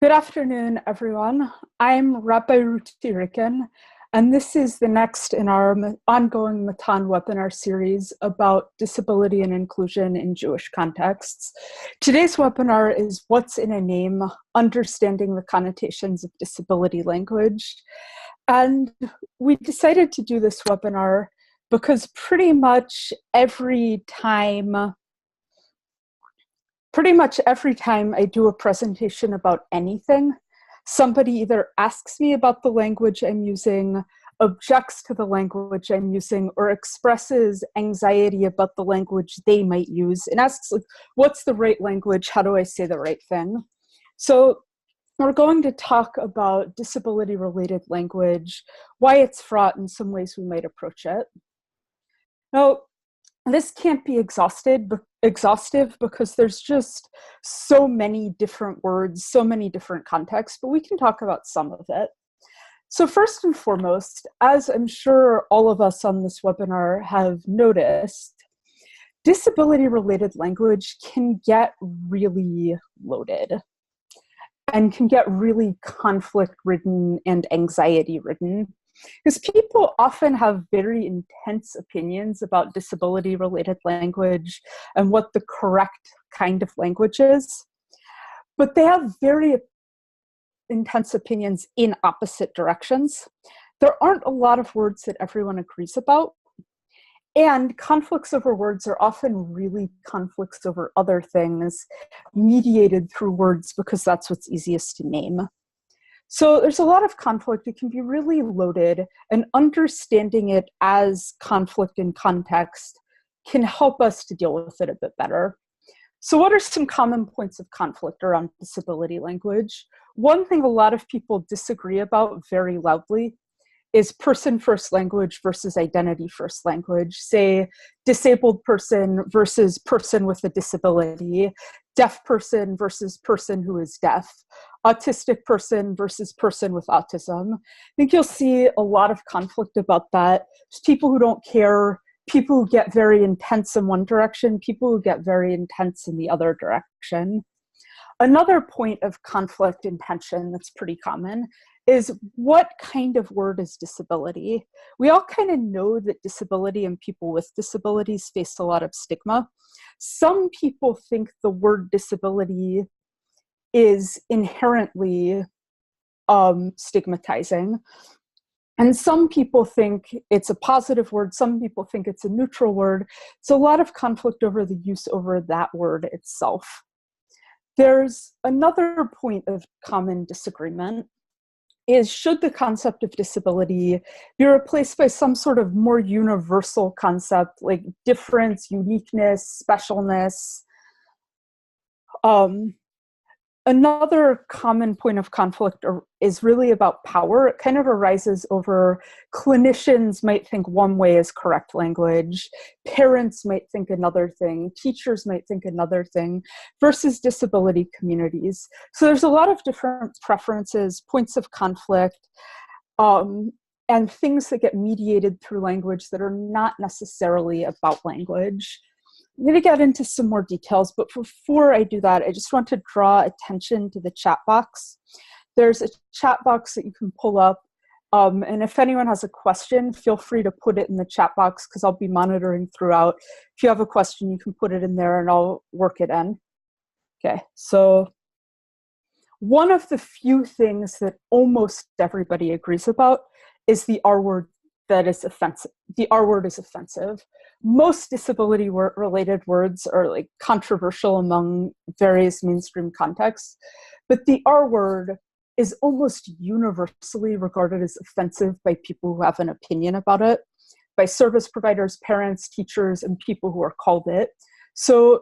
Good afternoon, everyone. I'm Rabbi Ruti Regan, and this is the next in our ongoing Matan webinar series about disability and inclusion in Jewish contexts. Today's webinar is What's in a Name? Understanding the Connotations of Disability Language. And we decided to do this webinar because pretty much every time I do a presentation about anything, somebody either asks me about the language I'm using, objects to the language I'm using, or expresses anxiety about the language they might use and asks, like, what's the right language? How do I say the right thing? So we're going to talk about disability-related language, why it's fraught, and some ways we might approach it. Now, this can't be exhaustive because there's just so many different words, so many different contexts, but we can talk about some of it. So first and foremost, as I'm sure all of us on this webinar have noticed, disability-related language can get really loaded and can get really conflict-ridden and anxiety-ridden. Because people often have very intense opinions about disability-related language and what the correct kind of language is, but they have very intense opinions in opposite directions. There aren't a lot of words that everyone agrees about, and conflicts over words are often really conflicts over other things mediated through words because that's what's easiest to name. So there's a lot of conflict. It can be really loaded, and understanding it as conflict in context can help us to deal with it a bit better. So what are some common points of conflict around disability language? One thing a lot of people disagree about very loudly is person-first language versus identity-first language. Say, disabled person versus person with a disability, deaf person versus person who is deaf, autistic person versus person with autism. I think you'll see a lot of conflict about that. There's people who don't care, people who get very intense in one direction, people who get very intense in the other direction. Another point of conflict and tension that's pretty common is what kind of word is disability? We all kind of know that disability and people with disabilities face a lot of stigma. Some people think the word disability is inherently stigmatizing. And some people think it's a positive word. Some people think it's a neutral word. So a lot of conflict over the use over that word itself. There's another point of common disagreement is, should the concept of disability be replaced by some sort of more universal concept like difference, uniqueness, specialness? Another common point of conflict is really about power. It kind of arises over clinicians might think one way is correct language, parents might think another thing, teachers might think another thing, versus disability communities. So there's a lot of different preferences, points of conflict, and things that get mediated through language that are not necessarily about language. I'm going to get into some more details, but before I do that, I just want to draw attention to the chat box. There's a chat box that you can pull up, and if anyone has a question, feel free to put it in the chat box because I'll be monitoring throughout. If you have a question, you can put it in there and I'll work it in. Okay, so one of the few things that almost everybody agrees about is the R word that is offensive. The R word is offensive. Most disability-related words are like controversial among various mainstream contexts, but the R word is almost universally regarded as offensive by people who have an opinion about it, by service providers, parents, teachers, and people who are called it. So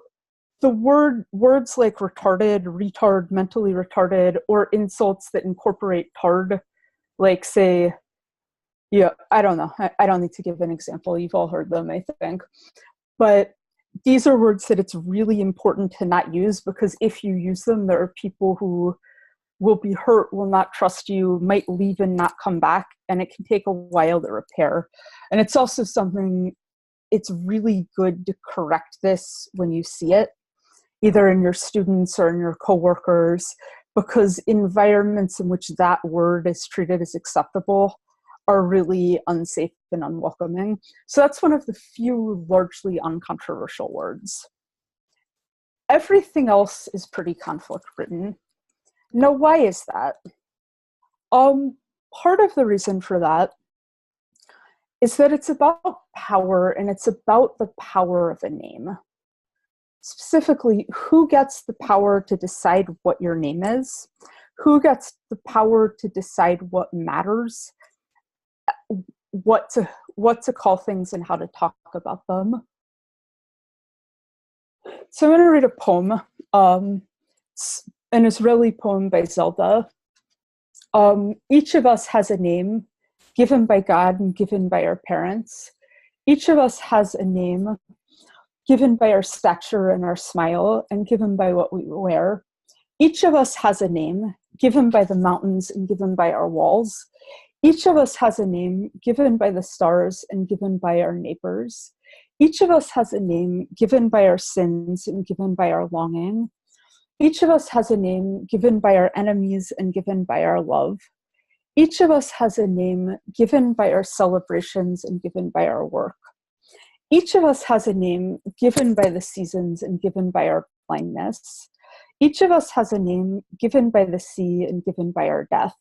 the words like retarded, retard, mentally retarded, or insults that incorporate tard, like say, yeah, I don't know. I don't need to give an example. You've all heard them, I think. But these are words that it's really important to not use because if you use them, there are people who will be hurt, will not trust you, might leave and not come back, and it can take a while to repair. And it's also something, it's really good to correct this when you see it, either in your students or in your coworkers, because environments in which that word is treated as acceptable are really unsafe and unwelcoming. So that's one of the few largely uncontroversial words. Everything else is pretty conflict-ridden. Now, why is that? Part of the reason for that is that it's about power, and it's about the power of a name. Specifically, who gets the power to decide what your name is? Who gets the power to decide what matters, what to call things, and how to talk about them? So I'm going to read a poem. It's an Israeli poem by Zelda. Each of us has a name given by God and given by our parents. Each of us has a name given by our stature and our smile and given by what we wear. Each of us has a name given by the mountains and given by our walls. Each of us has a name given by the stars and given by our neighbors. Each of us has a name given by our sins and given by our longing. Each of us has a name given by our enemies and given by our love. Each of us has a name given by our celebrations and given by our work. Each of us has a name given by the seasons and given by our blindness. Each of us has a name given by the sea and given by our death.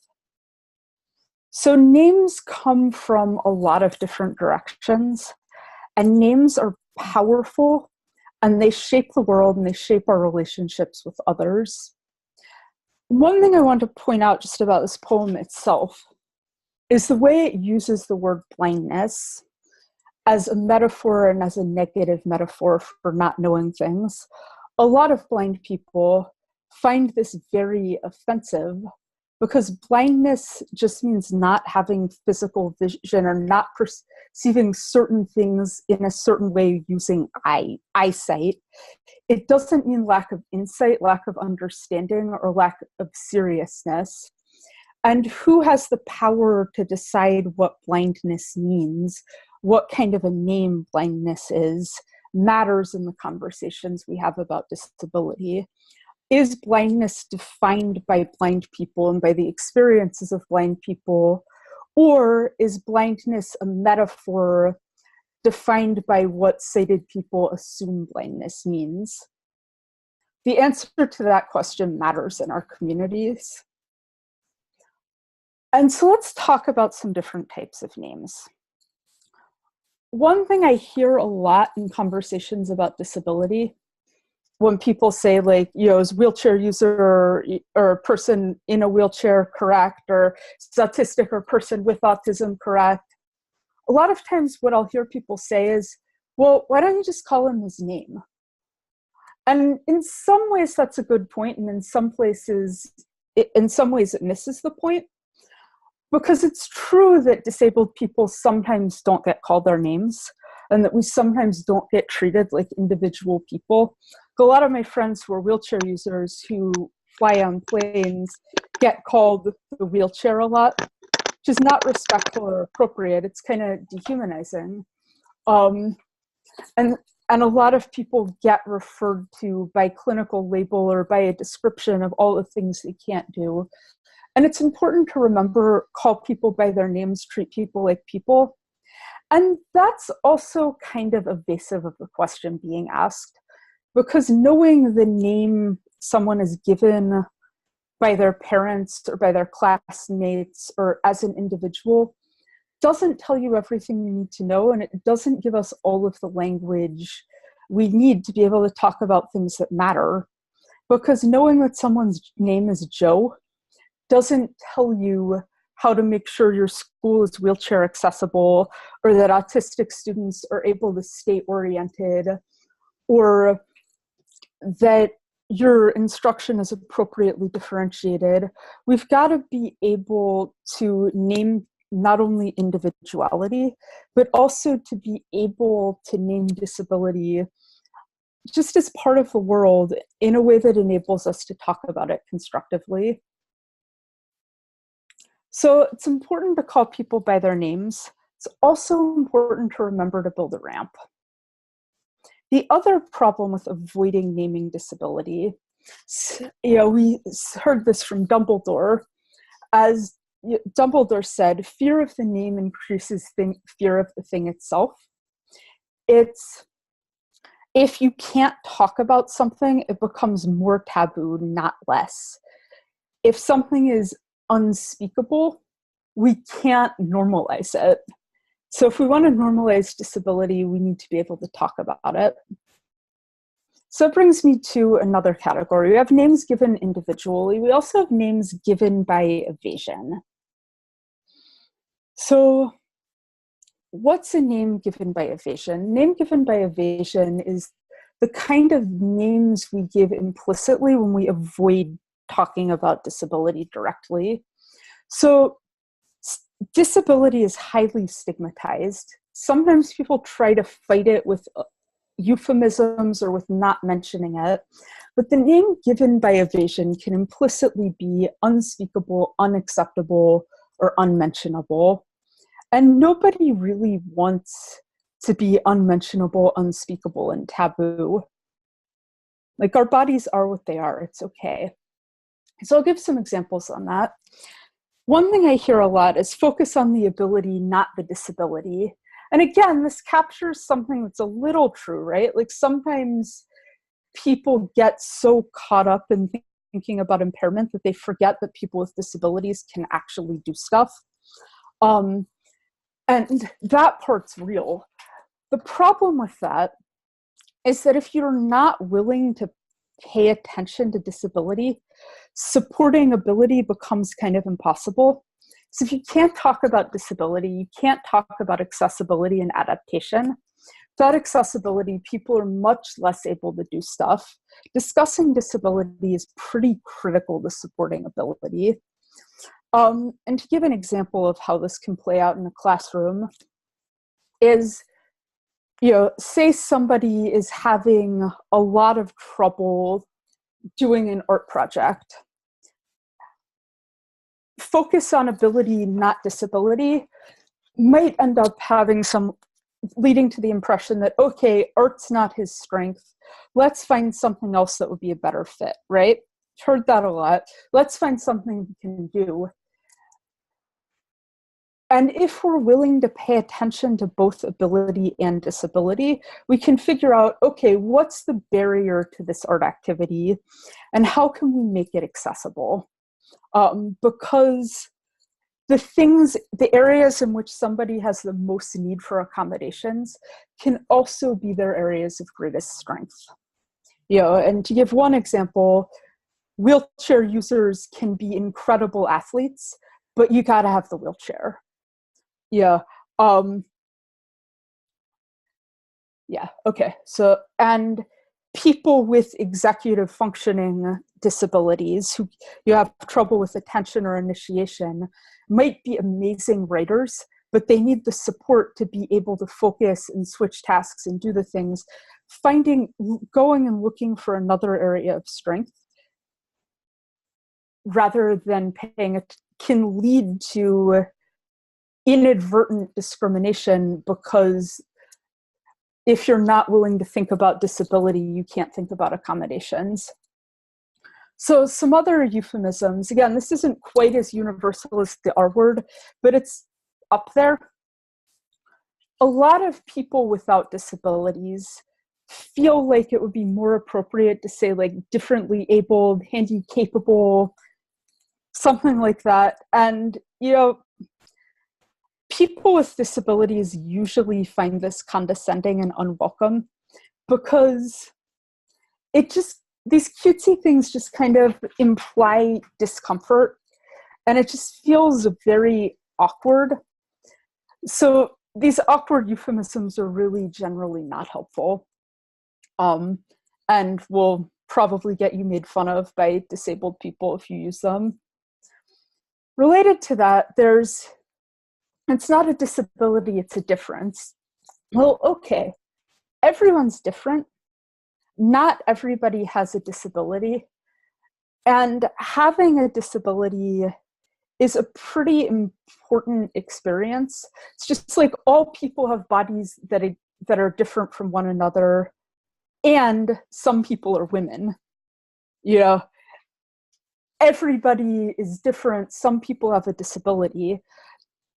So names come from a lot of different directions, and names are powerful, and they shape the world and they shape our relationships with others. One thing I want to point out just about this poem itself is the way it uses the word blindness as a metaphor and as a negative metaphor for not knowing things. A lot of blind people find this very offensive because blindness just means not having physical vision or not perceiving certain things in a certain way using eyesight. It doesn't mean lack of insight, lack of understanding, or lack of seriousness. And who has the power to decide what blindness means, what kind of a name blindness is, matters in the conversations we have about disability. Is blindness defined by blind people and by the experiences of blind people, or is blindness a metaphor defined by what sighted people assume blindness means? The answer to that question matters in our communities. And so let's talk about some different types of names. One thing I hear a lot in conversations about disability, when people say, like, is wheelchair user or person in a wheelchair correct, or autistic or person with autism correct, a lot of times what I'll hear people say is, well, why don't you just call him his name? And in some ways that's a good point, and in some ways it misses the point, because it's true that disabled people sometimes don't get called their names, and that we sometimes don't get treated like individual people. A lot of my friends who are wheelchair users who fly on planes get called the wheelchair a lot, which is not respectful or appropriate. It's kind of dehumanizing. And a lot of people get referred to by clinical label or by a description of all the things they can't do. And it's important to remember, call people by their names, treat people like people. And that's also kind of evasive of the question being asked, because knowing the name someone is given by their parents or by their classmates or as an individual doesn't tell you everything you need to know, and it doesn't give us all of the language we need to be able to talk about things that matter. Because knowing that someone's name is Joe doesn't tell you how to make sure your school is wheelchair accessible, or that autistic students are able to stay oriented, or that your instruction is appropriately differentiated. We've got to be able to name not only individuality, but also to be able to name disability just as part of the world in a way that enables us to talk about it constructively. So it's important to call people by their names. It's also important to remember to build a ramp. The other problem with avoiding naming disability We heard this from Dumbledore. As Dumbledore said, fear of the name increases fear of the thing itself. It's, if you can't talk about something, it becomes more taboo, not less. If something is unspeakable, we can't normalize it. So if we want to normalize disability, we need to be able to talk about it. So it brings me to another category. We have names given individually. We also have names given by evasion. So what's a name given by evasion? Name given by evasion is the kind of names we give implicitly when we avoid talking about disability directly. So disability is highly stigmatized. Sometimes people try to fight it with euphemisms or with not mentioning it, but the name given by evasion can implicitly be unspeakable, unacceptable, or unmentionable. And nobody really wants to be unmentionable, unspeakable, and taboo. Like, our bodies are what they are, it's okay. So I'll give some examples on that. One thing I hear a lot is focus on the ability, not the disability. And again, this captures something that's a little true, right? Like, sometimes people get so caught up in thinking about impairment that they forget that people with disabilities can actually do stuff. And that part's real. The problem with that is that if you're not willing to pay attention to disability, supporting ability becomes kind of impossible. So if you can't talk about disability, you can't talk about accessibility and adaptation. Without accessibility, people are much less able to do stuff. Discussing disability is pretty critical to supporting ability. And to give an example of how this can play out in a classroom is, say somebody is having a lot of trouble doing an art project. Focus on ability, not disability, might end up leading to the impression that, okay, art's not his strength. Let's find something else that would be a better fit, right? Heard that a lot. Let's find something we can do. And if we're willing to pay attention to both ability and disability, we can figure out, okay, what's the barrier to this art activity and how can we make it accessible? Because the areas in which somebody has the most need for accommodations can also be their areas of greatest strength. And to give one example, wheelchair users can be incredible athletes, but you gotta have the wheelchair. Okay. So, and people with executive functioning disabilities who you have trouble with attention or initiation might be amazing writers, but they need the support to be able to focus and switch tasks and do the things. Going and looking for another area of strength rather than paying it can lead to inadvertent discrimination, because if you're not willing to think about disability, you can't think about accommodations. So some other euphemisms, again, this isn't quite as universal as the R word, but it's up there. A lot of people without disabilities feel like it would be more appropriate to say like differently abled, handy capable, something like that. And, people with disabilities usually find this condescending and unwelcome because these cutesy things just kind of imply discomfort, and it just feels very awkward. So these awkward euphemisms are really generally not helpful, and will probably get you made fun of by disabled people if you use them. Related to that, it's not a disability, it's a difference. Well, okay, everyone's different. Not everybody has a disability. And having a disability is a pretty important experience. It's just like all people have bodies that are different from one another, and some people are women. you know, everybody is different. Some people have a disability.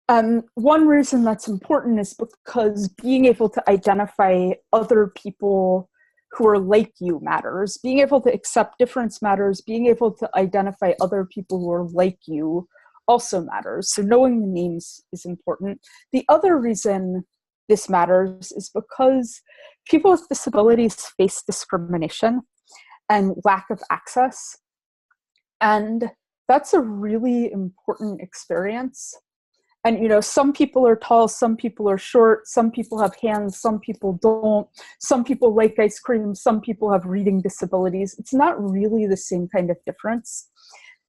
One reason that's important is because being able to identify other people who are like you matters. Being able to accept difference matters. Being able to identify other people who are like you also matters. So knowing the names is important. The other reason this matters is because people with disabilities face discrimination and lack of access. And that's a really important experience. And, you know, some people are tall, some people are short, some people have hands, some people don't, some people like ice cream, some people have reading disabilities. It's not really the same kind of difference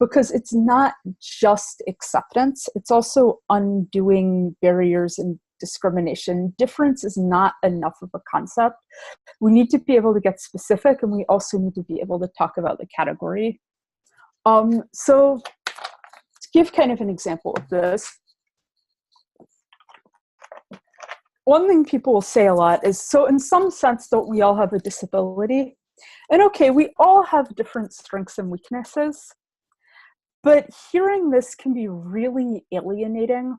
because it's not just acceptance, it's also undoing barriers and discrimination. Difference is not enough of a concept. We need to be able to get specific, and we also need to be able to talk about the category. So to give kind of an example of this, one thing people will say a lot is, so in some sense, don't we all have a disability? And okay, we all have different strengths and weaknesses, but hearing this can be really alienating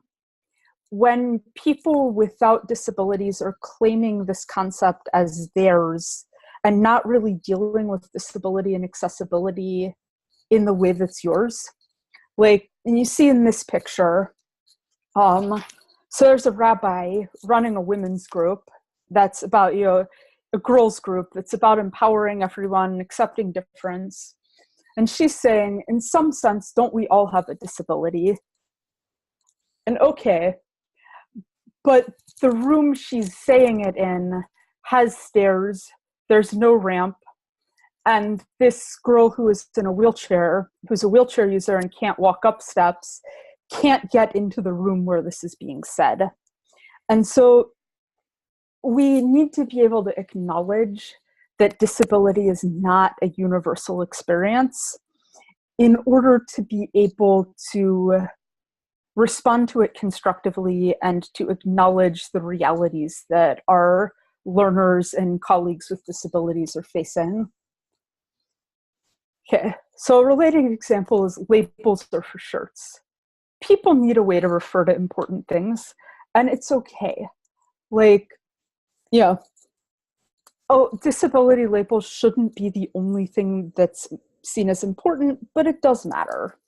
when people without disabilities are claiming this concept as theirs and not really dealing with disability and accessibility in the way that's yours. Like, and you see in this picture, so there's a rabbi running a women's group that's about, you know, a girls group that's about empowering everyone, accepting difference. And she's saying, in some sense, don't we all have a disability? And okay, but the room she's saying it in has stairs, there's no ramp, and this girl who is in a wheelchair, who's a wheelchair user and can't walk up steps, can't get into the room where this is being said. And so we need to be able to acknowledge that disability is not a universal experience in order to be able to respond to it constructively and to acknowledge the realities that our learners and colleagues with disabilities are facing. Okay, so a related example is labels are for shirts. People need a way to refer to important things, and it's okay. Like, yeah, oh, disability labels shouldn't be the only thing that's seen as important, but it does matter.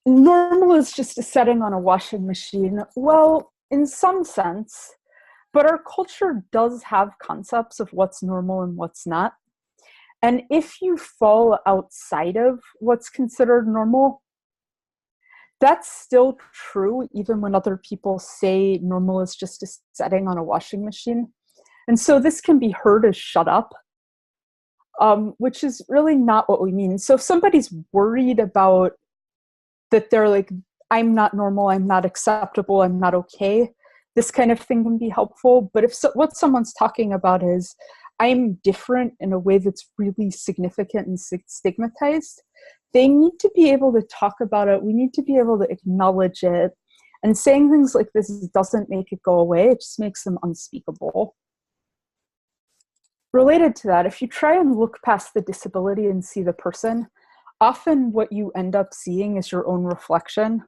Normal is just a setting on a washing machine. Well, in some sense, but our culture does have concepts of what's normal and what's not. And if you fall outside of what's considered normal, that's still true even when other people say normal is just a setting on a washing machine. And so this can be heard as shut up, which is really not what we mean. So if somebody's worried about that, they're like, I'm not normal, I'm not acceptable, I'm not okay, this kind of thing can be helpful. But if what someone's talking about is, I'm different in a way that's really significant and stigmatized, they need to be able to talk about it. We need to be able to acknowledge it. And saying things like this doesn't make it go away, it just makes them unspeakable. Related to that, if you try and look past the disability and see the person, often what you end up seeing is your own reflection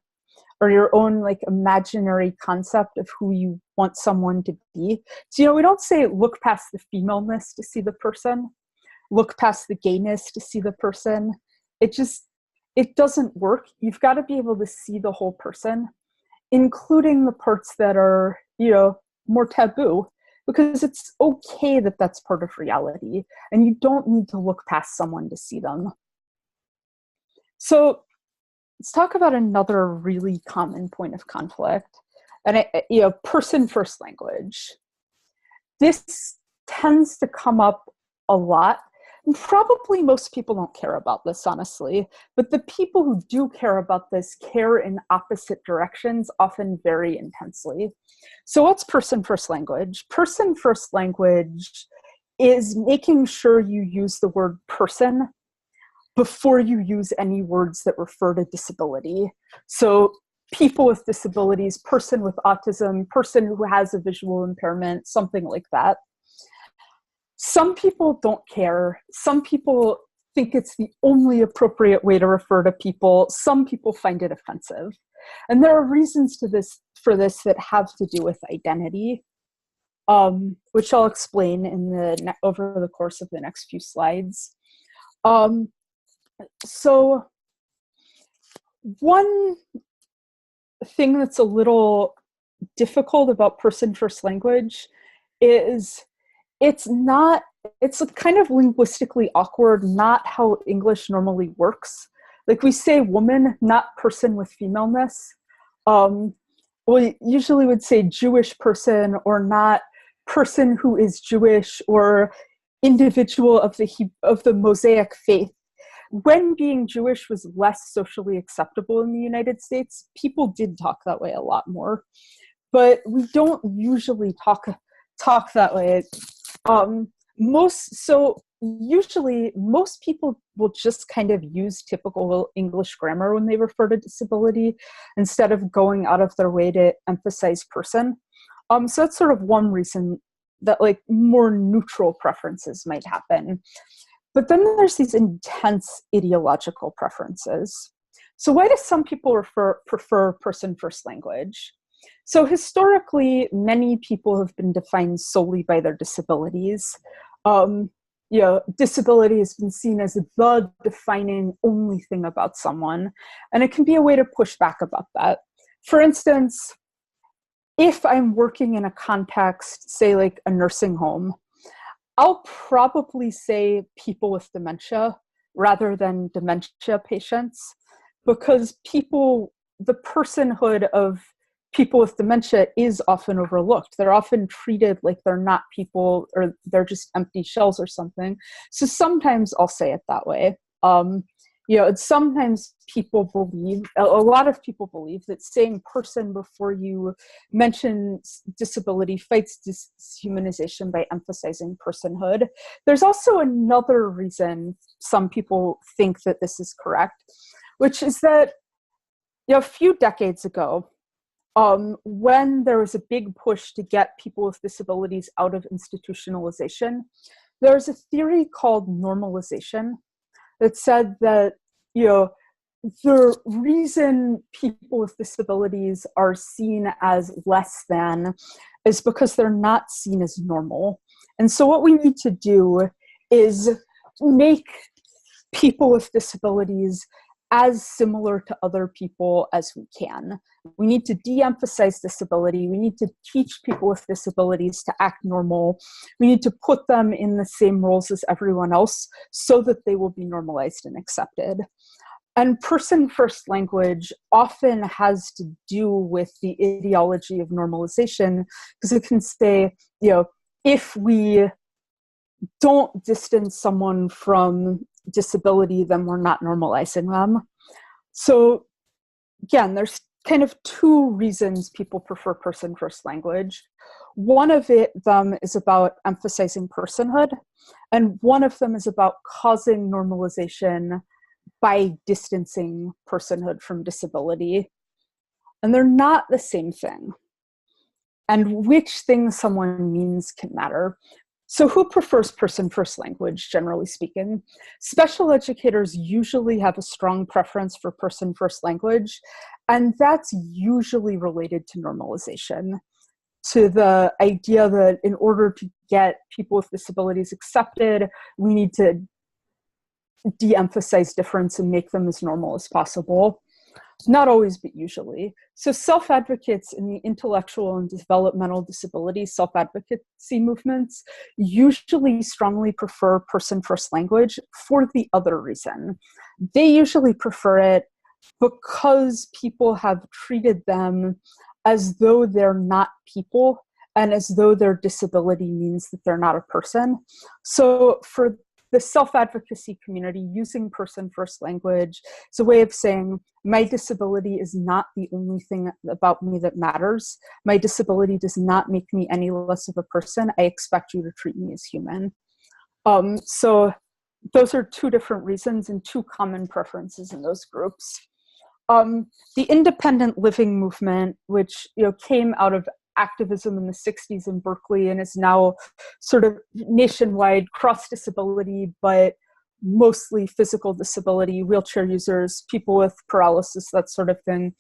or your own like imaginary concept of who you want someone to be. So, you know, we don't say look past the femaleness to see the person, look past the gayness to see the person. It doesn't work. You've got to be able to see the whole person, including the parts that are, you know, more taboo, because it's okay that that's part of reality, and you don't need to look past someone to see them. So let's talk about another really common point of conflict, and person first language. This tends to come up a lot. And probably most people don't care about this, honestly, but the people who do care about this care in opposite directions, often very intensely. So what's person first language? Person first language is making sure you use the word person before you use any words that refer to disability. So people with disabilities, person with autism, person who has a visual impairment, something like that. Some people don't care. Some people think it's the only appropriate way to refer to people. Some people find it offensive. And there are reasons for this that have to do with identity, which I'll explain over the course of the next few slides. So one thing that's a little difficult about person-first language is it's kind of linguistically awkward, not how English normally works. Like, we say woman, not person with femaleness. We usually would say Jewish person, or not person who is Jewish, or individual of the Mosaic faith. When being Jewish was less socially acceptable in the United States, people did talk that way a lot more. But we don't usually talk that way. Usually most people will just kind of use typical English grammar when they refer to disability, instead of going out of their way to emphasize person. So that's sort of one reason that, like, more neutral preferences might happen. But then there's these intense ideological preferences. So why do some people prefer person-first language? So historically, many people have been defined solely by their disabilities. Disability has been seen as the defining only thing about someone, and it can be a way to push back about that. For instance, if I'm working in a context, say like a nursing home, I'll probably say people with dementia rather than dementia patients, because the personhood of people with dementia is often overlooked. They're often treated like they're not people, or they're just empty shells or something. So sometimes I'll say it that way. Sometimes a lot of people believe that saying person before you mention disability fights dehumanization by emphasizing personhood. There's also another reason some people think that this is correct, which is that a few decades ago, when there was a big push to get people with disabilities out of institutionalization, there was a theory called normalization that said that, the reason people with disabilities are seen as less than is because they're not seen as normal. And so what we need to do is make people with disabilities as similar to other people as we can. We need to de-emphasize disability. We need to teach people with disabilities to act normal. We need to put them in the same roles as everyone else so that they will be normalized and accepted. And person-first language often has to do with the ideology of normalization, because it can say, if we don't distance someone from disability, then we're not normalizing them. So again, there's kind of two reasons people prefer person-first language. One of them is about emphasizing personhood, and one of them is about causing normalization by distancing personhood from disability. And they're not the same thing. And which thing someone means can matter. So who prefers person-first language, generally speaking? Special educators usually have a strong preference for person-first language, and that's usually related to normalization, to the idea that in order to get people with disabilities accepted, we need to de-emphasize difference and make them as normal as possible. Not always, but usually. So self-advocates in the intellectual and developmental disability self-advocacy movements usually strongly prefer person-first language for the other reason. They usually prefer it because people have treated them as though they're not people, and as though their disability means that they're not a person. So for the self-advocacy community, using person-first language is a way of saying, my disability is not the only thing about me that matters. My disability does not make me any less of a person. I expect you to treat me as human. So those are two different reasons and two common preferences in those groups. The independent living movement, which came out of activism in the 60s in Berkeley and is now sort of nationwide, cross disability, but mostly physical disability, wheelchair users, people with paralysis, that sort of thing.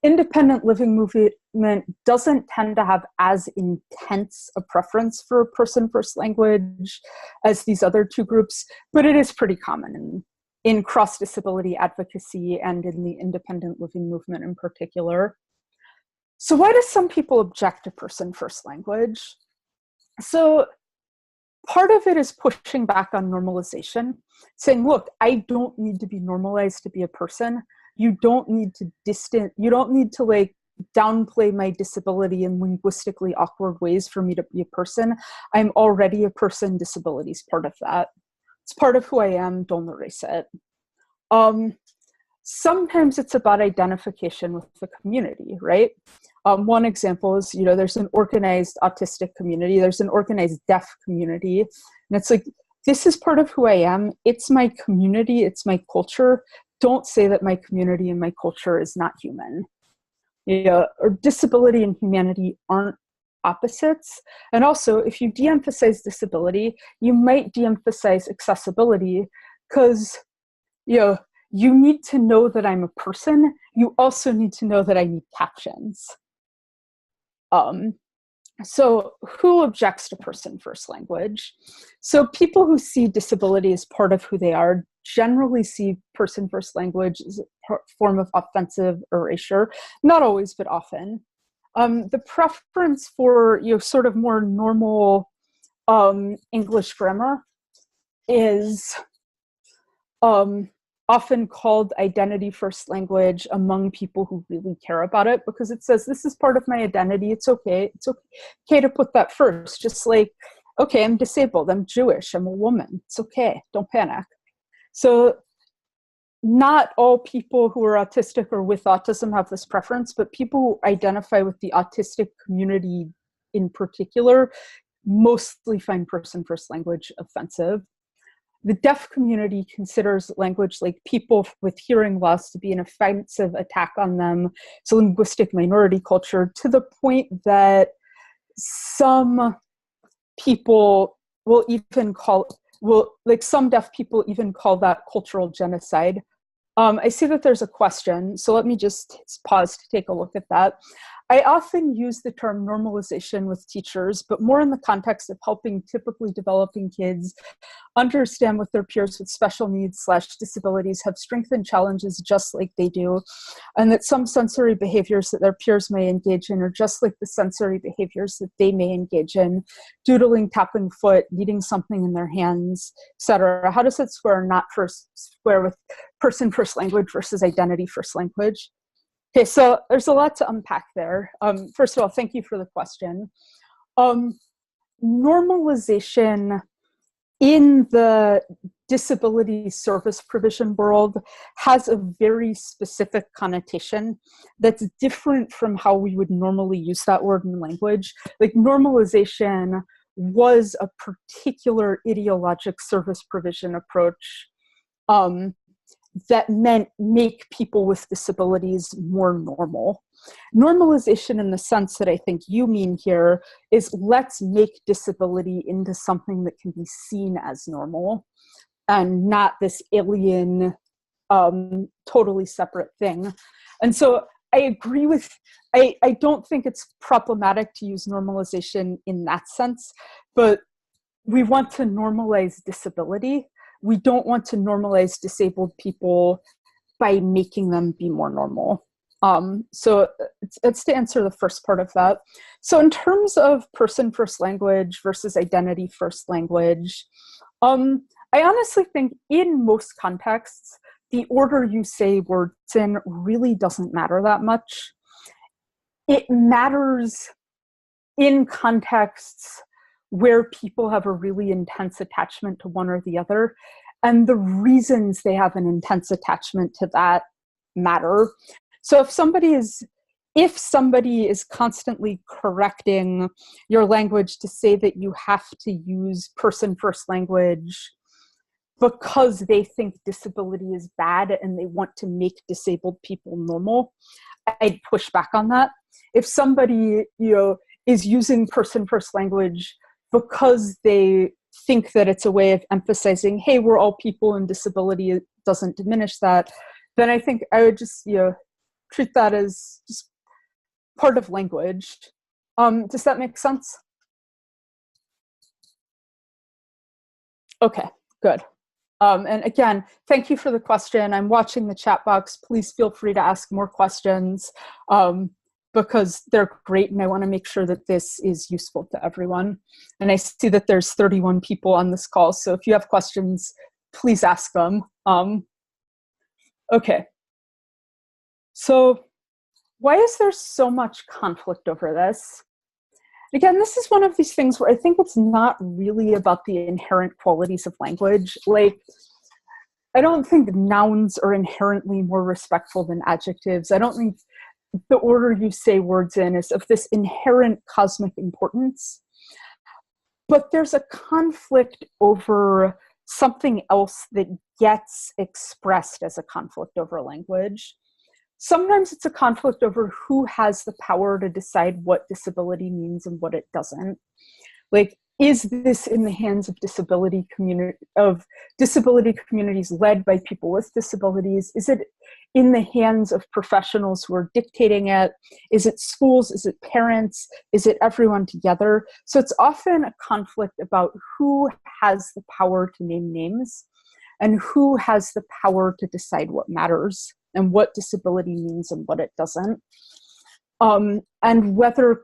Independent living movement doesn't tend to have as intense a preference for person first language as these other two groups, but it is pretty common in cross-disability advocacy and in the independent living movement in particular. So why do some people object to person first language? So part of it is pushing back on normalization, saying, look, I don't need to be normalized to be a person. You don't need to like downplay my disability in linguistically awkward ways for me to be a person. I'm already a person. Disability is part of that. It's part of who I am. Don't erase it. Sometimes it's about identification with the community, right? One example is, there's an organized autistic community, there's an organized deaf community, and it's like, this is part of who I am. It's my community, it's my culture. Don't say that my community and my culture is not human. Or disability and humanity aren't opposites. And also, if you de-emphasize disability, you might de-emphasize accessibility, because, you need to know that I'm a person. You also need to know that I need captions. So who objects to person first language? So people who see disability as part of who they are generally see person first language as a form of offensive erasure. Not always, but often. The preference for sort of more normal English grammar is often called identity first language among people who really care about it, because it says, this is part of my identity. It's okay. It's okay to put that first. Just like, okay, I'm disabled. I'm Jewish. I'm a woman. It's okay. Don't panic. So not all people who are autistic or with autism have this preference, but people who identify with the autistic community in particular mostly find person first language offensive. The deaf community considers language like people with hearing loss to be an offensive attack on them. So linguistic minority culture, to the point that some people will even some deaf people even call that cultural genocide. I see that there's a question, so let me just pause to take a look at that. I often use the term normalization with teachers, but more in the context of helping typically developing kids understand what their peers with special needs / disabilities have strengths and challenges just like they do, and that some sensory behaviors that their peers may engage in are just like the sensory behaviors that they may engage in: doodling, tapping foot, needing something in their hands, etc. How does that square or not square with person first language versus identity first language? Okay, so there's a lot to unpack there. First of all, thank you for the question. Normalization in the disability service provision world has a very specific connotation that's different from how we would normally use that word in language. Like, normalization was a particular ideologic service provision approach that meant make people with disabilities more normal. Normalization, in the sense that I think you mean here, is let's make disability into something that can be seen as normal and not this alien, totally separate thing. And so I agree with, I don't think it's problematic to use normalization in that sense, but we want to normalize disability. We don't want to normalize disabled people by making them be more normal. So it's to answer the first part of that. So in terms of person first language versus identity first language, I honestly think in most contexts, the order you say words in really doesn't matter that much. It matters in contexts where people have a really intense attachment to one or the other, and the reasons they have an intense attachment to that matter. So if somebody is constantly correcting your language to say that you have to use person first language because they think disability is bad and they want to make disabled people normal, I'd push back on that. If somebody, is using person first language because they think that it's a way of emphasizing, hey, we're all people and disability doesn't diminish that, then I think I would just, treat that as just part of language. Does that make sense? Okay, good. And again, thank you for the question. I'm watching the chat box. Please feel free to ask more questions because they're great, and I want to make sure that this is useful to everyone. And I see that there's 31 people on this call, so if you have questions, please ask them. Okay. So why is there so much conflict over this? Again, this is one of these things where I think it's not really about the inherent qualities of language. Like, I don't think nouns are inherently more respectful than adjectives. I don't think the order you say words in is of this inherent cosmic importance. But there's a conflict over something else that gets expressed as a conflict over language. Sometimes it's a conflict over who has the power to decide what disability means and what it doesn't. Like, is this in the hands of disability communities led by people with disabilities? Is it in the hands of professionals who are dictating it? Is it schools? Is it parents? Is it everyone together? So it's often a conflict about who has the power to name names and who has the power to decide what matters and what disability means and what it doesn't. And whether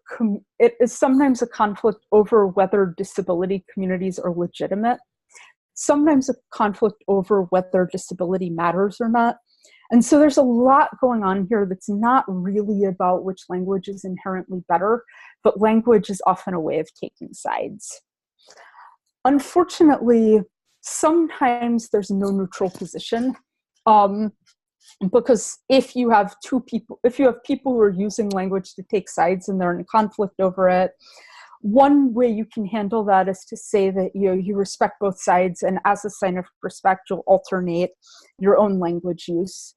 it is sometimes a conflict over whether disability communities are legitimate, sometimes a conflict over whether disability matters or not. And so there's a lot going on here that's not really about which language is inherently better, but language is often a way of taking sides. Unfortunately, sometimes there's no neutral position. Because if you have people who are using language to take sides and they're in conflict over it, one way you can handle that is to say that you respect both sides, and as a sign of respect, you'll alternate your own language use.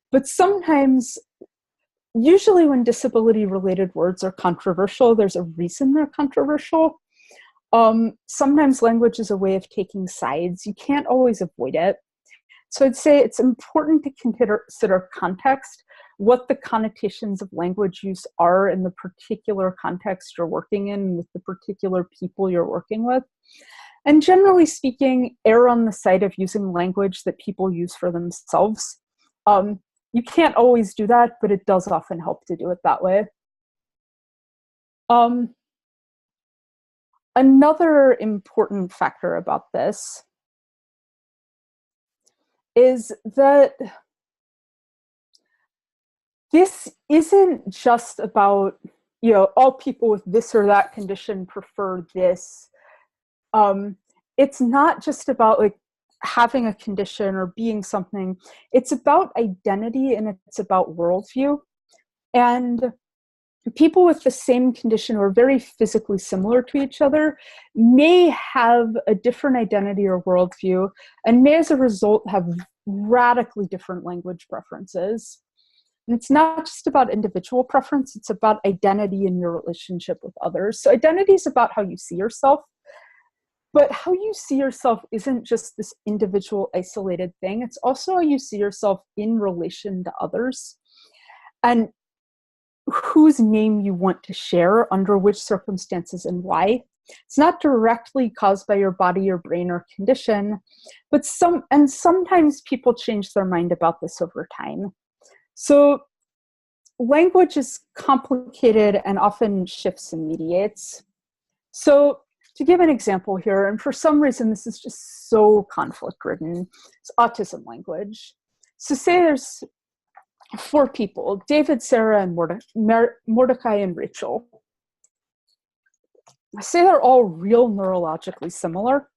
But sometimes, usually when disability-related words are controversial, there's a reason they're controversial. Sometimes language is a way of taking sides. You can't always avoid it. So I'd say it's important to consider context, what the connotations of language use are in the particular context you're working in with the particular people you're working with. And generally speaking, err on the side of using language that people use for themselves. You can't always do that, but it does often help to do it that way. Another important factor about this is that this isn't just about, all people with this or that condition prefer this. It's not just about like having a condition or being something. It's about identity and it's about worldview. And people with the same condition or very physically similar to each other may have a different identity or worldview and may as a result have radically different language preferences. And it's not just about individual preference, it's about identity in your relationship with others. So identity is about how you see yourself, but how you see yourself isn't just this individual isolated thing, it's also how you see yourself in relation to others. And whose name you want to share, under which circumstances and why. It's not directly caused by your body or brain or condition, but sometimes people change their mind about this over time. So language is complicated and often shifts and mediates. So to give an example here, and for some reason this is just so conflict-ridden, it's autism language. So say there's 4 people, David, Sarah, and Mordecai and Rachel. I say they're all real neurologically similar.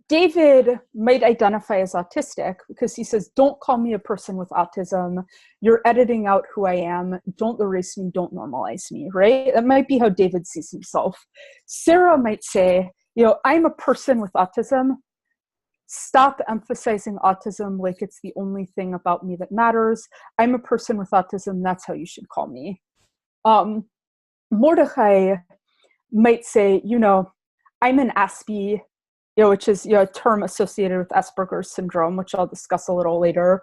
David might identify as autistic because he says, don't call me a person with autism. You're editing out who I am. Don't erase me. Don't normalize me, right? That might be how David sees himself. Sarah might say, I'm a person with autism. Stop emphasizing autism like it's the only thing about me that matters. I'm a person with autism. That's how you should call me. Mordecai might say, I'm an Aspie, which is a term associated with Asperger's syndrome, which I'll discuss a little later.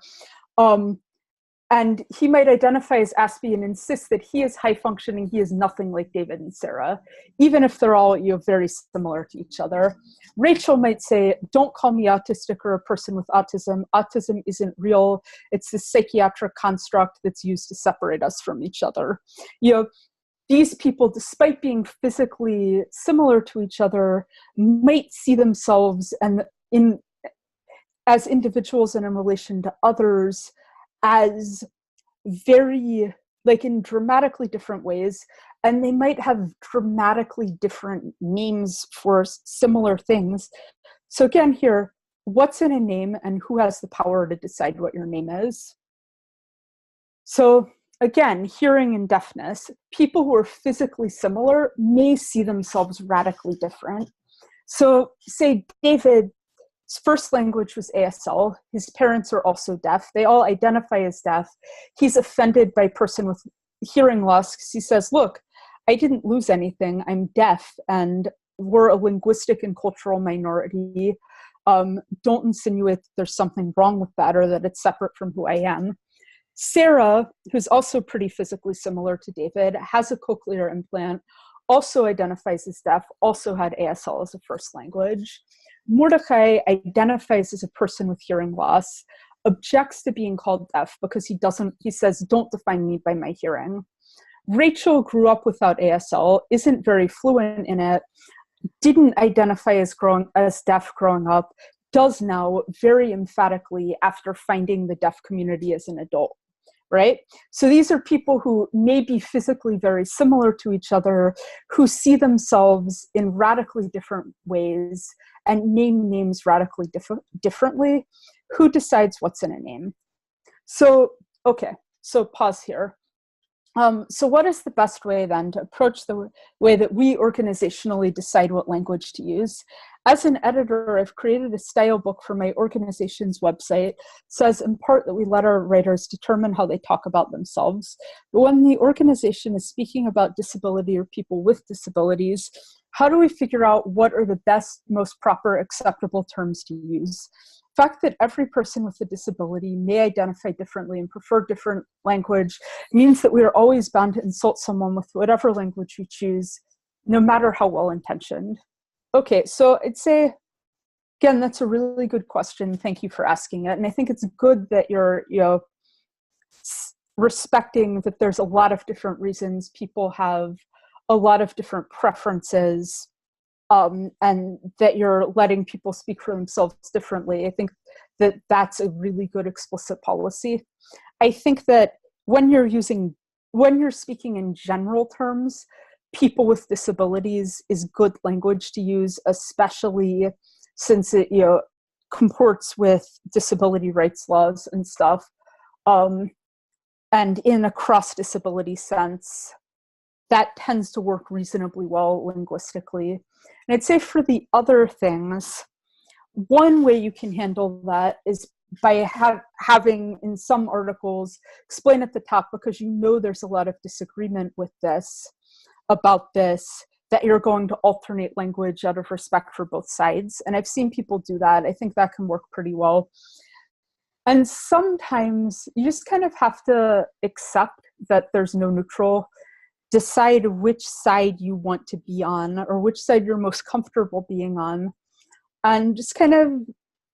And he might identify as Aspie and insist that he is high functioning. He is nothing like David and Sarah, even if they're all very similar to each other. Rachel might say, don't call me autistic or a person with autism. Autism isn't real. It's this psychiatric construct that's used to separate us from each other. These people, despite being physically similar to each other, might see themselves as individuals and in relation to others as very, in dramatically different ways, and they might have dramatically different names for similar things. So again here, what's in a name and who has the power to decide what your name is? So again, hearing and deafness, people who are physically similar may see themselves radically different. So say David's first language was ASL. His parents are also deaf. They all identify as deaf. He's offended by a person with hearing loss because he says, look, I didn't lose anything. I'm deaf and we're a linguistic and cultural minority. Don't insinuate that there's something wrong with that or that it's separate from who I am. Sarah, who's also pretty physically similar to David, has a cochlear implant, also identifies as deaf, also had ASL as a first language. Mordecai identifies as a person with hearing loss, objects to being called deaf because he says, don't define me by my hearing. Rachel grew up without ASL, isn't very fluent in it, didn't identify as deaf growing up, does now very emphatically after finding the deaf community as an adult, right? So these are people who may be physically very similar to each other, who see themselves in radically different ways and name names radically differently. Who decides what's in a name? So, okay, so pause here. So what is the best way then to approach the way that we organizationally decide what language to use? As an editor, I've created a style book for my organization's website. It says in part that we let our writers determine how they talk about themselves. But when the organization is speaking about disability or people with disabilities, how do we figure out what are the best, most proper, acceptable terms to use? The fact that every person with a disability may identify differently and prefer different language means that we are always bound to insult someone with whatever language we choose, no matter how well-intentioned. Okay, so I'd say, again, that's a really good question. Thank you for asking it. And I think it's good that you're, respecting that there's a lot of different reasons people have a lot of different preferences, and that you're letting people speak for themselves differently. I think that that's a really good explicit policy. I think that when you're speaking in general terms, people with disabilities is good language to use, especially since it comports with disability rights laws and stuff. And in a cross-disability sense, that tends to work reasonably well linguistically. And I'd say for the other things, one way you can handle that is by having in some articles explain at the top, because there's a lot of disagreement with this, about this, that you're going to alternate language out of respect for both sides. And I've seen people do that. I think that can work pretty well. And sometimes you just kind of have to accept that there's no neutral, decide which side you want to be on or which side you're most comfortable being on. And just kind of,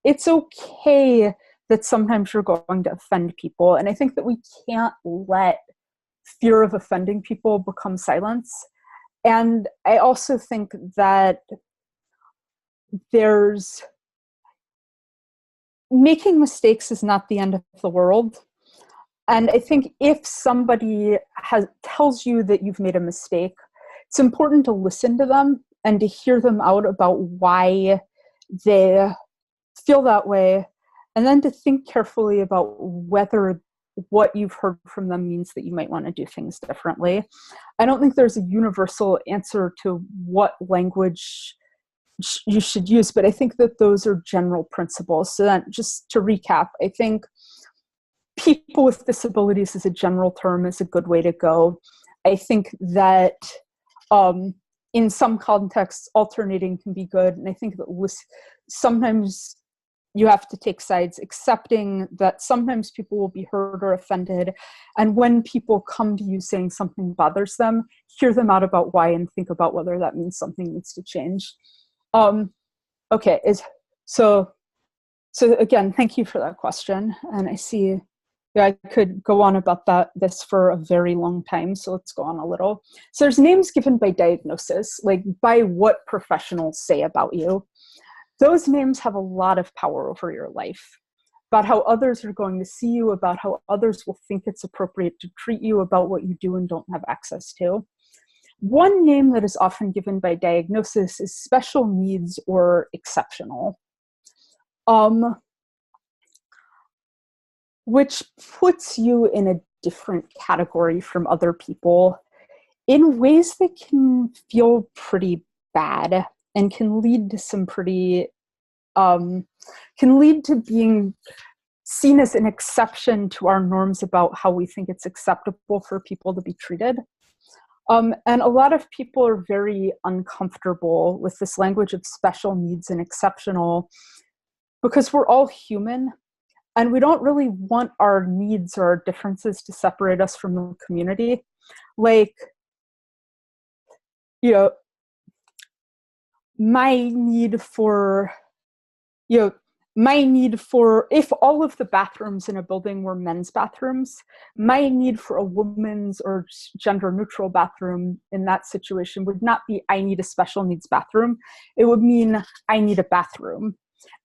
it's okay that sometimes you're going to offend people. And I think that we can't let fear of offending people become silence. And I also think that making mistakes is not the end of the world. And I think if somebody tells you that you've made a mistake, it's important to listen to them and to hear them out about why they feel that way, and then to think carefully about whether what you've heard from them means that you might want to do things differently. I don't think there's a universal answer to what language you should use, but I think that those are general principles. So then, just to recap, I think people with disabilities as a general term is a good way to go. I think that in some contexts, alternating can be good. And I think that sometimes you have to take sides, accepting that sometimes people will be hurt or offended. And when people come to you saying something bothers them, hear them out about why and think about whether that means something needs to change. Okay, so again, thank you for that question. And I see, I could go on about this for a very long time, so let's go on a little. So there's names given by diagnosis, like by what professionals say about you. Those names have a lot of power over your life, about how others are going to see you, about how others will think it's appropriate to treat you, about what you do and don't have access to. One name that is often given by diagnosis is special needs or exceptional, which puts you in a different category from other people in ways that can feel pretty bad and can lead to some pretty, can lead to being seen as an exception to our norms about how we think it's acceptable for people to be treated. And a lot of people are very uncomfortable with this language of special needs and exceptional because we're all human and we don't really want our needs or our differences to separate us from the community. Like, you know, my need for, if all of the bathrooms in a building were men's bathrooms, my need for a woman's or gender neutral bathroom in that situation would not be, I need a special needs bathroom. It would mean I need a bathroom.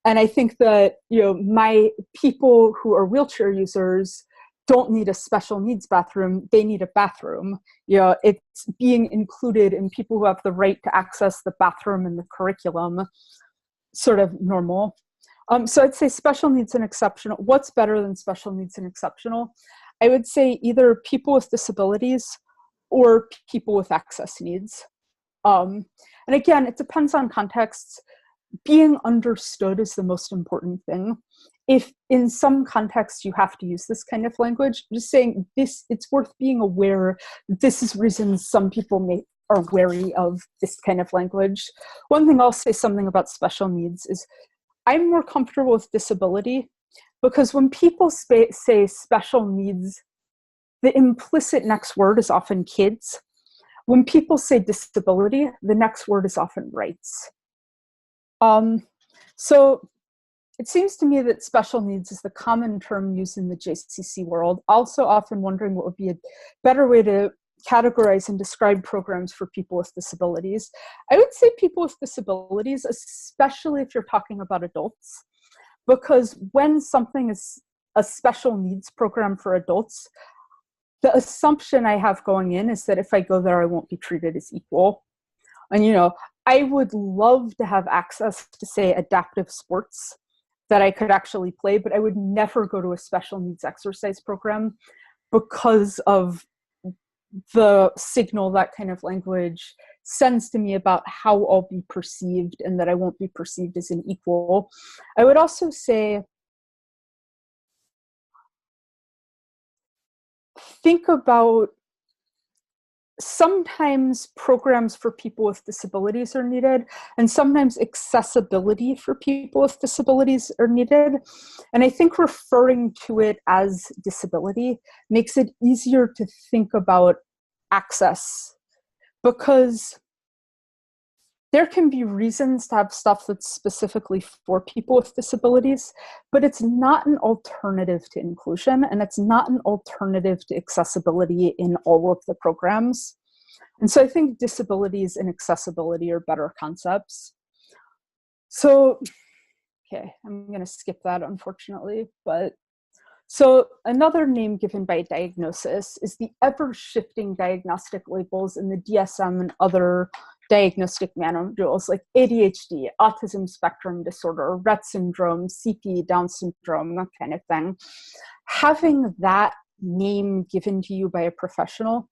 And I think that, my people who are wheelchair users don't need a special needs bathroom, they need a bathroom. It's being included in people who have the right to access the bathroom in the curriculum, sort of normal. So I'd say special needs and exceptional. What's better than special needs and exceptional? I would say either people with disabilities or people with access needs. And again, it depends on contexts. Being understood is the most important thing. If in some contexts you have to use this kind of language, just saying this, it's worth being aware. This is reasons some people are wary of this kind of language. One thing I'll say something about special needs is I'm more comfortable with disability because when people say special needs, the implicit next word is often kids. When people say disability, the next word is often rights. So it seems to me that special needs is the common term used in the JCC world. Also often wondering what would be a better way to categorize and describe programs for people with disabilities. I would say people with disabilities, especially if you're talking about adults, because when something is a special needs program for adults, the assumption I have going in is that if I go there, I won't be treated as equal. And, I would love to have access to, say, adaptive sports that I could actually play, but I would never go to a special needs exercise program because of the signal that kind of language sends to me about how I'll be perceived and that I won't be perceived as an equal. I would also say, think about sometimes programs for people with disabilities are needed, and sometimes accessibility for people with disabilities are needed. And I think referring to it as disability makes it easier to think about access, because there can be reasons to have stuff that's specifically for people with disabilities, but it's not an alternative to inclusion, and it's not an alternative to accessibility in all of the programs. And so I think disabilities and accessibility are better concepts. So, okay, I'm going to skip that, unfortunately, but so another name given by diagnosis is the ever-shifting diagnostic labels in the DSM and other diagnostic manuals like ADHD, autism spectrum disorder, Rett syndrome, CP, Down syndrome, that kind of thing. Having that name given to you by a professional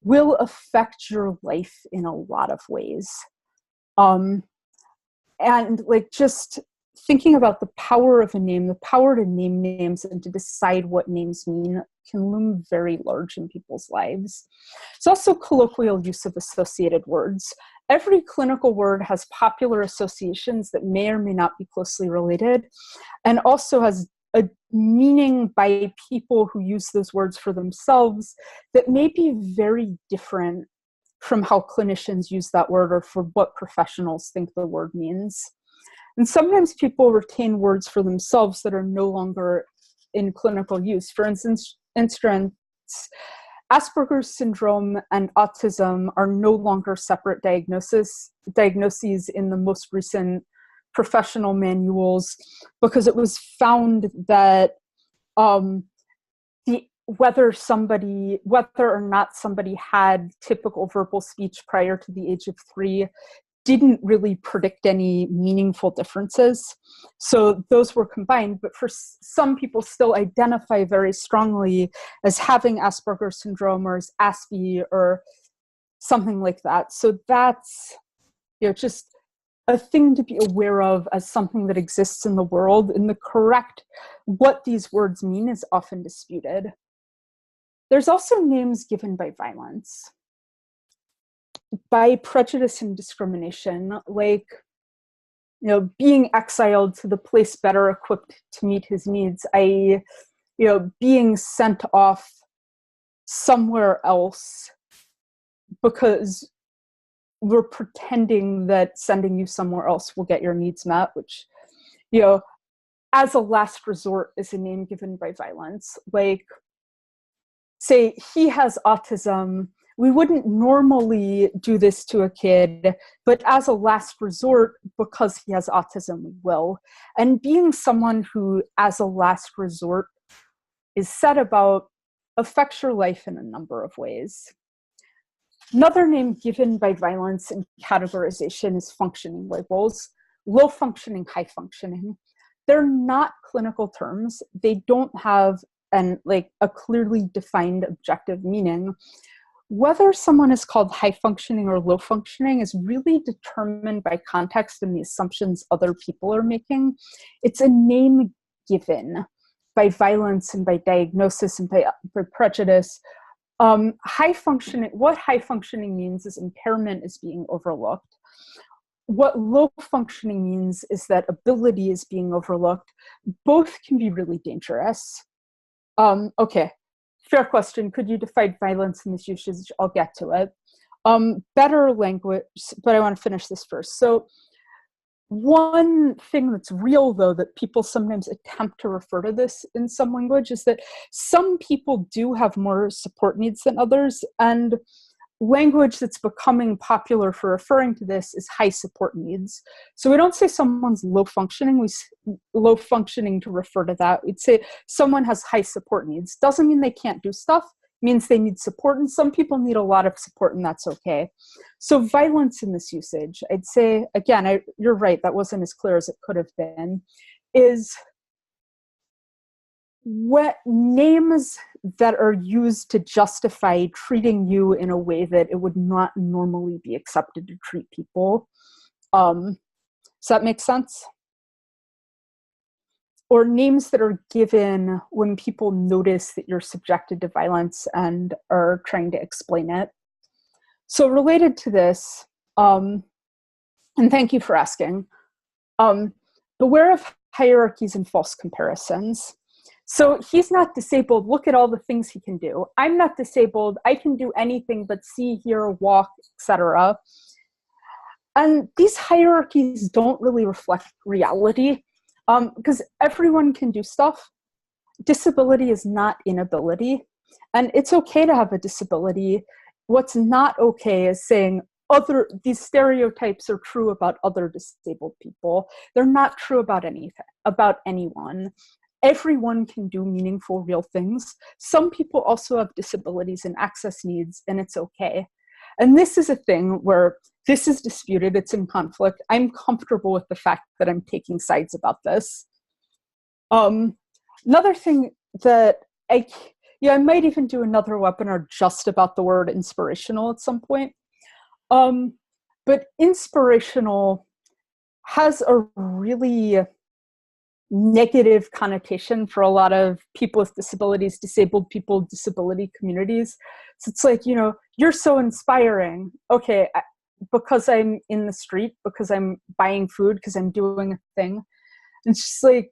will affect your life in a lot of ways. And like, just thinking about the power of a name, the power to name names and to decide what names mean can loom very large in people's lives. It's also colloquial use of associated words. Every clinical word has popular associations that may or may not be closely related, and also has a meaning by people who use those words for themselves that may be very different from how clinicians use that word or for what professionals think the word means. And sometimes people retain words for themselves that are no longer in clinical use. For instance, Asperger's syndrome and autism are no longer separate diagnoses in the most recent professional manuals, because it was found that whether or not somebody had typical verbal speech prior to the age of 3 didn't really predict any meaningful differences. So those were combined, but for some people still identify very strongly as having Asperger's syndrome or as Aspie or something like that. So that's, just a thing to be aware of as something that exists in the world, and what these words mean is often disputed. There's also names given by violence, by prejudice and discrimination, like, being exiled to the place better equipped to meet his needs, being sent off somewhere else because we're pretending that sending you somewhere else will get your needs met, which, as a last resort is a name given by violence. Like, say he has autism, we wouldn't normally do this to a kid, but as a last resort, because he has autism, we will. And being someone who, as a last resort, is said about affects your life in a number of ways. Another name given by violence and categorization is functioning labels. Low functioning, high functioning. They're not clinical terms. They don't have a clearly defined objective meaning. Whether someone is called high functioning or low functioning is really determined by context and the assumptions other people are making. It's a name given by violence and by diagnosis and by prejudice. What high functioning means is impairment is being overlooked. What low functioning means is that ability is being overlooked. Both can be really dangerous. Okay. Fair question. Could you define violence in this usage? I'll get to it. Better language, but I want to finish this first. So one thing that's real, though, that people sometimes attempt to refer to this in some language is that some people do have more support needs than others, and language that's becoming popular for referring to this is high support needs. So we don't say someone's low functioning, low functioning to refer to that. We'd say someone has high support needs. Doesn't mean they can't do stuff, means they need support, and some people need a lot of support, and that's okay. So violence in this usage, I'd say, again, you're right, that wasn't as clear as it could have been, is what names that are used to justify treating you in a way that it would not normally be accepted to treat people. Does that make sense? Or names that are given when people notice that you're subjected to violence and are trying to explain it. So related to this, and thank you for asking, beware of hierarchies and false comparisons. So he's not disabled. Look at all the things he can do. I'm not disabled. I can do anything but see, hear, walk, etc. And these hierarchies don't really reflect reality, because everyone can do stuff. Disability is not inability, and it's okay to have a disability. What's not okay is saying these stereotypes are true about other disabled people. They're not true about anyone. Everyone can do meaningful, real things. Some people also have disabilities and access needs, and it's okay. And this is a thing where this is disputed, it's in conflict. I'm comfortable with the fact that I'm taking sides about this. Another thing that I might even do another webinar just about the word inspirational at some point. But inspirational has a really negative connotation for a lot of people with disabilities, disabled people, disability communities. So it's like, you know, you're so inspiring. Okay, because I'm in the street, because I'm buying food, because I'm doing a thing. It's just like,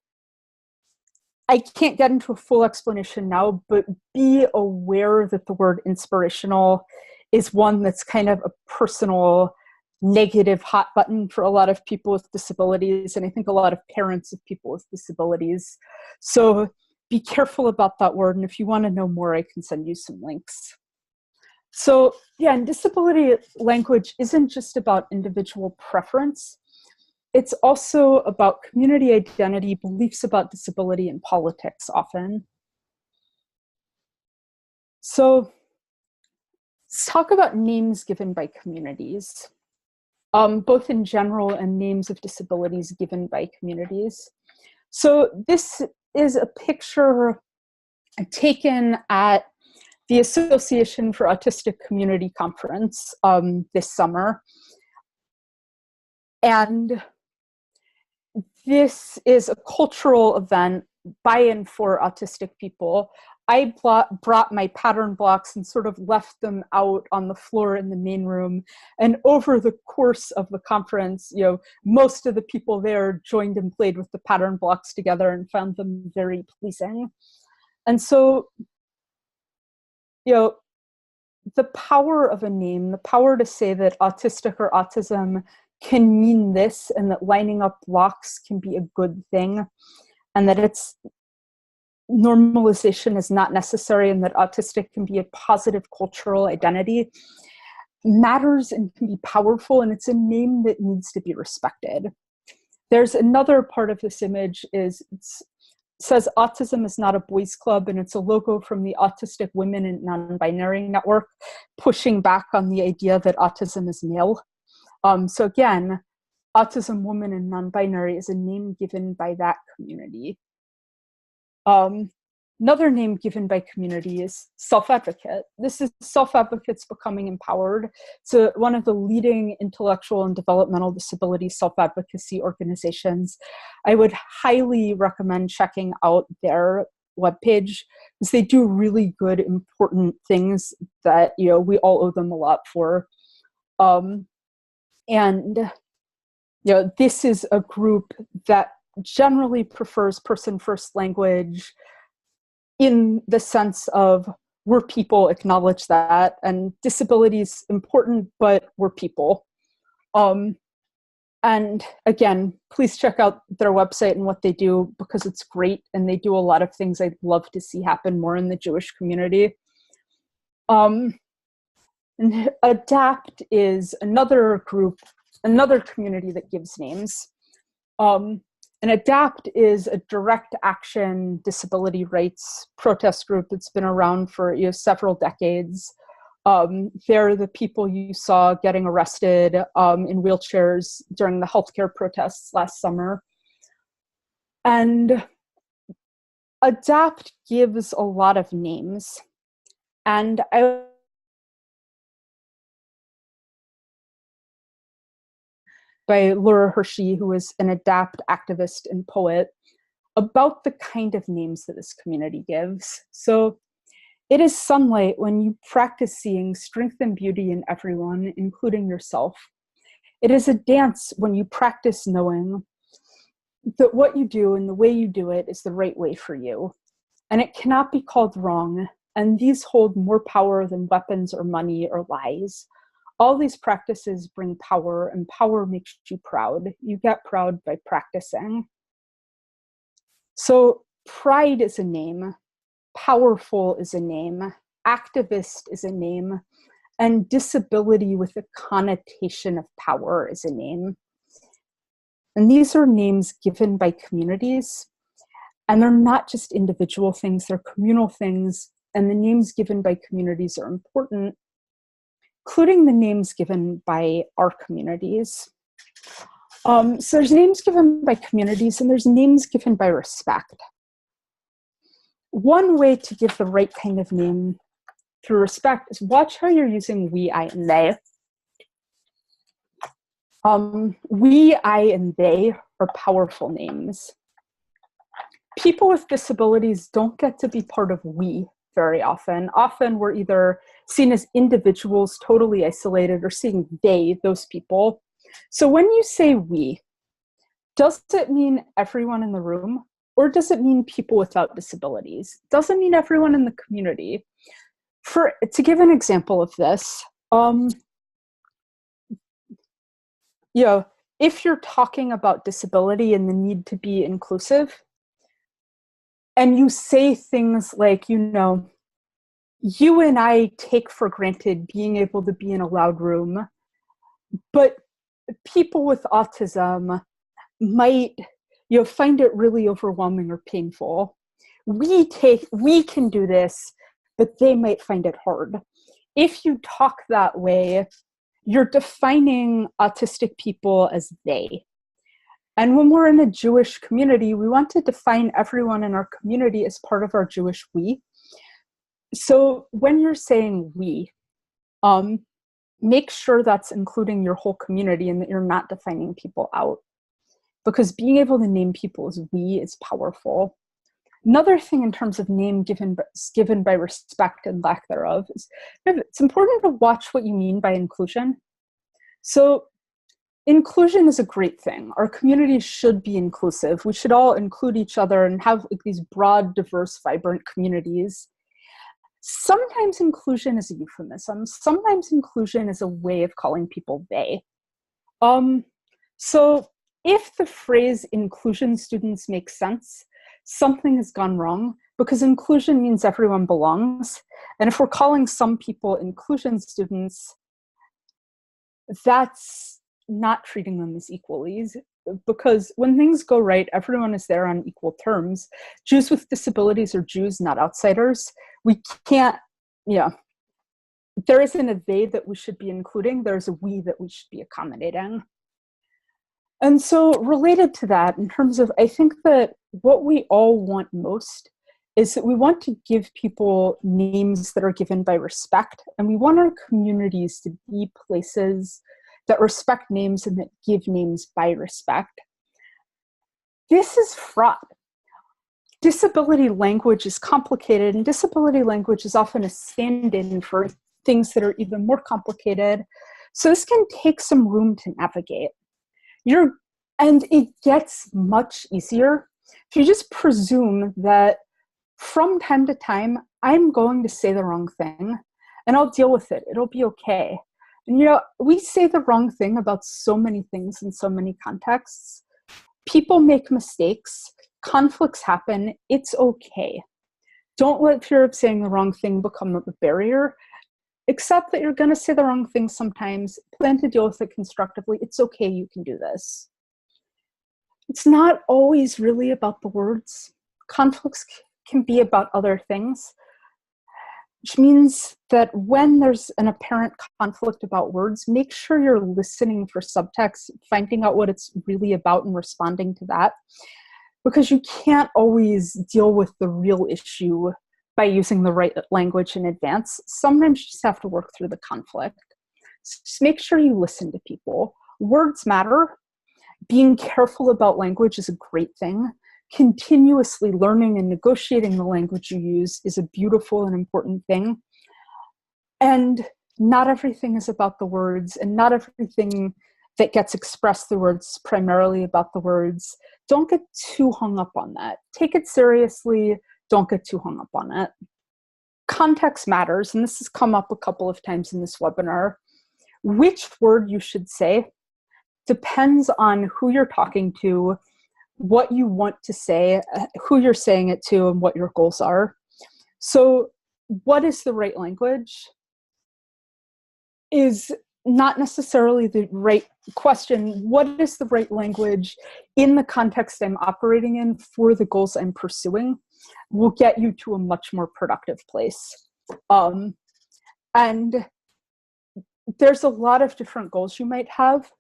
I can't get into a full explanation now, but be aware that the word inspirational is one that's kind of a personal negative hot button for a lot of people with disabilities, and I think a lot of parents of people with disabilities. So be careful about that word, and if you want to know more, I can send you some links. So yeah, and disability language isn't just about individual preference. It's also about community identity, beliefs about disability, and politics often. So let's talk about names given by communities, both in general and names of disabilities given by communities. So this is a picture taken at the Association for Autistic Community Conference this summer. And this is a cultural event by and for autistic people. I brought my pattern blocks and sort of left them out on the floor in the main room. And over the course of the conference, you know, most of the people there joined and played with the pattern blocks together and found them very pleasing. And so, you know, the power of a name, the power to say that autistic or autism can mean this, and that lining up blocks can be a good thing, and that it's normalization is not necessary, and that autistic can be a positive cultural identity, matters and can be powerful, and it's a name that needs to be respected. There's another part of this image is it says autism is not a boys club, and it's a logo from the Autistic Women and Non-Binary Network, pushing back on the idea that autism is male. So again, autism, woman, and non-binary is a name given by that community. Another name given by community is self-advocate. This is self-advocates becoming empowered. So one of the leading intellectual and developmental disability self-advocacy organizations. I would highly recommend checking out their webpage, because they do really good, important things that, you know, we all owe them a lot for. And, you know, this is a group that generally prefers person-first language in the sense of we're people, acknowledge that, and disability is important, but we're people. And again, please check out their website and what they do, because it's great, and they do a lot of things I'd love to see happen more in the Jewish community. And ADAPT is another group, another community that gives names. And ADAPT is a direct action disability rights protest group that's been around for, you know, several decades. They're the people you saw getting arrested in wheelchairs during the healthcare protests last summer. And ADAPT gives a lot of names. And by Laura Hershey, who is an ADAPT activist and poet, about the kind of names that this community gives. So it is sunlight when you practice seeing strength and beauty in everyone, including yourself. It is a dance when you practice knowing that what you do and the way you do it is the right way for you. And it cannot be called wrong, and these hold more power than weapons or money or lies. All these practices bring power, and power makes you proud. You get proud by practicing. So pride is a name, powerful is a name, activist is a name, and disability with a connotation of power is a name. And these are names given by communities, and they're not just individual things, they're communal things, and the names given by communities are important, including the names given by our communities. So there's names given by communities, and there's names given by respect. One way to give the right kind of name through respect is watch how you're using we, I, and they. We, I, and they are powerful names. People with disabilities don't get to be part of we very often. Often we're either seen as individuals totally isolated or seeing they, those people. So when you say we, does it mean everyone in the room? Or does it mean people without disabilities? Does it mean everyone in the community? To give an example of this, if you're talking about disability and the need to be inclusive, and you say things like, you and I take for granted being able to be in a loud room, but people with autism might find it really overwhelming or painful. We can do this, but they might find it hard. If you talk that way, you're defining autistic people as they. And when we're in a Jewish community, we want to define everyone in our community as part of our Jewish we. So when you're saying we, make sure that's including your whole community and that you're not defining people out. Because being able to name people as we is powerful. Another thing in terms of name given by respect and lack thereof is it's important to watch what you mean by inclusion. So inclusion is a great thing. Our community should be inclusive. We should all include each other and have these broad, diverse, vibrant communities. Sometimes inclusion is a euphemism. Sometimes inclusion is a way of calling people they. So if the phrase inclusion students makes sense, something has gone wrong, because inclusion means everyone belongs. And if we're calling some people inclusion students, that's not treating them as equalies, because when things go right, everyone is there on equal terms. Jews with disabilities are Jews, not outsiders. We can't, there isn't a they that we should be including, there's a we that we should be accommodating. And so related to that, in terms of, I think that what we all want most is that we want to give people names that are given by respect, and we want our communities to be places that respect names and that give names by respect. This is fraught. Disability language is complicated, and disability language is often a stand-in for things that are even more complicated. So this can take some room to navigate. And it gets much easier if you just presume that from time to time, I'm going to say the wrong thing and I'll deal with it. It'll be okay. And we say the wrong thing about so many things in so many contexts. People make mistakes, conflicts happen, it's okay. Don't let fear of saying the wrong thing become a barrier. Accept that you're gonna say the wrong thing sometimes, plan to deal with it constructively. It's okay, you can do this. It's not always really about the words. Conflicts can be about other things, which means that when there's an apparent conflict about words, make sure you're listening for subtext, finding out what it's really about and responding to that, because you can't always deal with the real issue by using the right language in advance. Sometimes you just have to work through the conflict. So just make sure you listen to people. Words matter. Being careful about language is a great thing. Continuously learning and negotiating the language you use is a beautiful and important thing. And not everything is about the words, and not everything that gets expressed through words is primarily about the words. Don't get too hung up on that. Take it seriously. Don't get too hung up on it. Context matters, and this has come up a couple of times in this webinar. Which word you should say depends on who you're talking to, what you want to say, who you're saying it to, and what your goals are. So what is the right language is not necessarily the right question. What is the right language in the context I'm operating in for the goals I'm pursuing will get you to a much more productive place. And there's a lot of different goals you might have.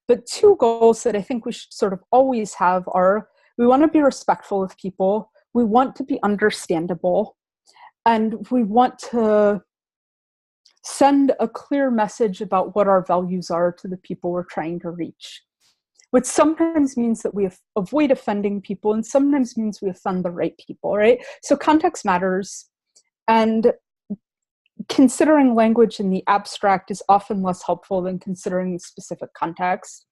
But two goals that I think we should sort of always have are, we want to be respectful of people, we want to be understandable, and we want to send a clear message about what our values are to the people we're trying to reach. which sometimes means that we avoid offending people and sometimes means we offend the right people, right? So context matters, and considering language in the abstract is often less helpful than considering the specific context.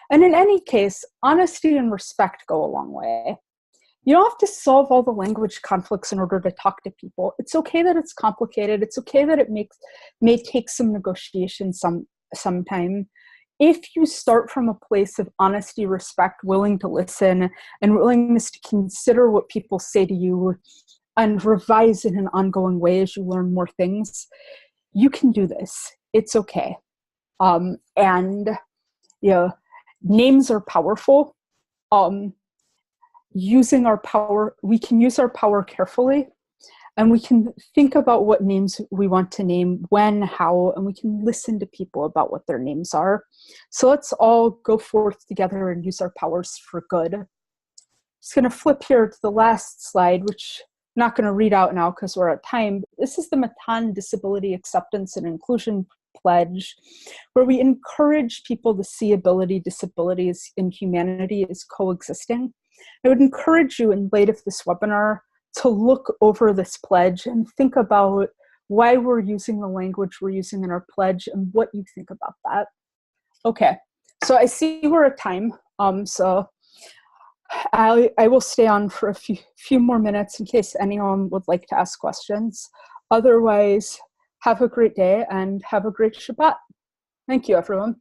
And in any case, honesty and respect go a long way. You don't have to solve all the language conflicts in order to talk to people. It's okay that it's complicated. It's okay that it may take some negotiation sometime. If you start from a place of honesty, respect, willing to listen, and willingness to consider what people say to you and revise in an ongoing way as you learn more things, you can do this. It's okay. And names are powerful. Using our power, we can use our power carefully, and we can think about what names we want to name, when, how, and we can listen to people about what their names are. So let's all go forth together and use our powers for good. I'm just going to flip here to the last slide, which I'm not going to read out now because we're at time. This is the Matan Disability Acceptance and Inclusion Pledge, where we encourage people to see ability, disabilities, and humanity as coexisting. I would encourage you in light of this webinar to look over this pledge and think about why we're using the language we're using in our pledge and what you think about that. Okay, so I see we're at time, so I will stay on for a few more minutes in case anyone would like to ask questions. Otherwise, have a great day and have a great Shabbat. Thank you, everyone.